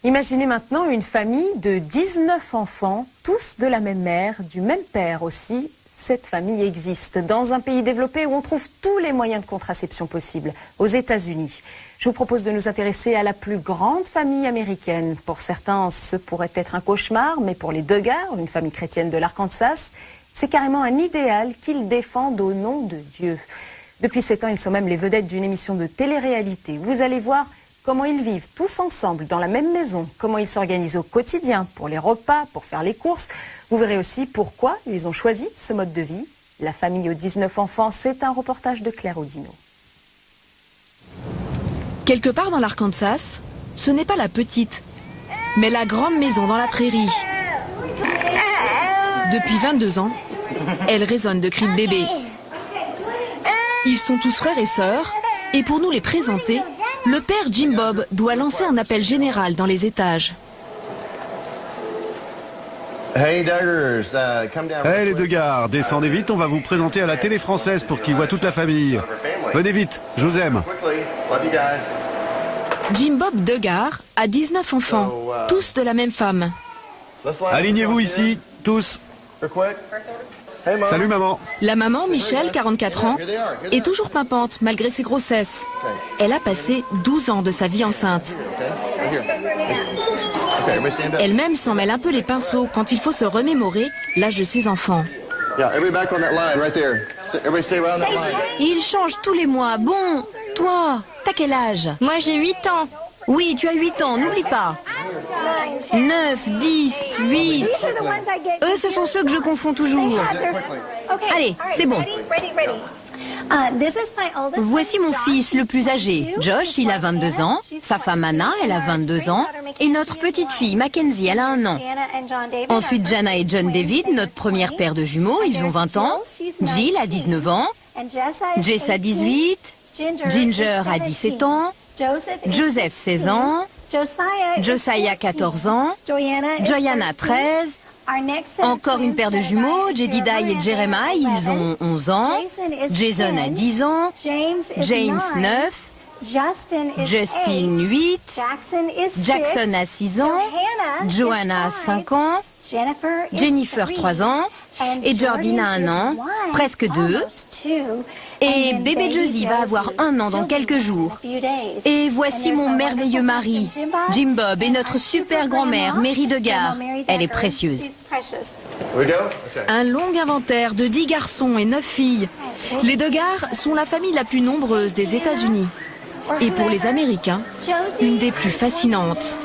Imaginez maintenant une famille de 19 enfants, tous de la même mère, du même père aussi. Cette famille existe dans un pays développé où on trouve tous les moyens de contraception possibles, aux États-Unis. Je vous propose de nous intéresser à la plus grande famille américaine. Pour certains, ce pourrait être un cauchemar, mais pour les Duggar, une famille chrétienne de l'Arkansas, c'est carrément un idéal qu'ils défendent au nom de Dieu. Depuis 7 ans, ils sont même les vedettes d'une émission de télé-réalité. Vous allez voir comment ils vivent tous ensemble dans la même maison, comment ils s'organisent au quotidien pour les repas, pour faire les courses. Vous verrez aussi pourquoi ils ont choisi ce mode de vie. La famille aux 19 enfants, c'est un reportage de Claire Audino. Quelque part dans l'Arkansas, ce n'est pas la petite, mais la grande maison dans la prairie. Depuis 22 ans, elle résonne de cris de bébé. Ils sont tous frères et sœurs, et pour nous les présenter, le père Jim Bob doit lancer un appel général dans les étages. Hey les Duggar, descendez vite, on va vous présenter à la télé française pour qu'ils voient toute la famille. Venez vite, je vous aime. Jim Bob Duggar a 19 enfants, tous de la même femme. Alignez-vous ici, tous. Salut maman. La maman, Michelle, 44 ans, est toujours pimpante malgré ses grossesses. Elle a passé 12 ans de sa vie enceinte. Elle-même s'en mêle un peu les pinceaux quand il faut se remémorer l'âge de ses enfants. Il change tous les mois. Bon, toi, t'as quel âge? Moi j'ai 8 ans. Oui, tu as 8 ans, n'oublie pas. 9, 10, 8. Eux, ce sont ceux que je confonds toujours. Allez, c'est bon. Voici mon fils le plus âgé. Josh, il a 22 ans. Sa femme Anna, elle a 22 ans. Et notre petite fille, Mackenzie, elle a 1 an. Ensuite, Jana et John David, notre première paire de jumeaux, ils ont 20 ans. Jill a 19 ans. Jess a 18. Ginger a 17 ans. Joseph, 16 ans. Josiah, 14 ans. Joyanna, 13. Encore une paire de jumeaux, Jedidiah et Jeremiah, ils ont 11 ans. Jason a 10 ans. James, 9. Justin, 8. Jackson a 6 ans. Joanna, 5 ans. Jennifer, 3 ans. Et Jordina, 1 an. Presque 2. Et bébé Josie va avoir 1 an dans quelques jours. Et voici mon merveilleux mari, Jim Bob, et notre super grand-mère, Mary Duggar. Elle est précieuse. Un long inventaire de 10 garçons et 9 filles. Les Duggar sont la famille la plus nombreuse des États-Unis. Et pour les Américains, une des plus fascinantes.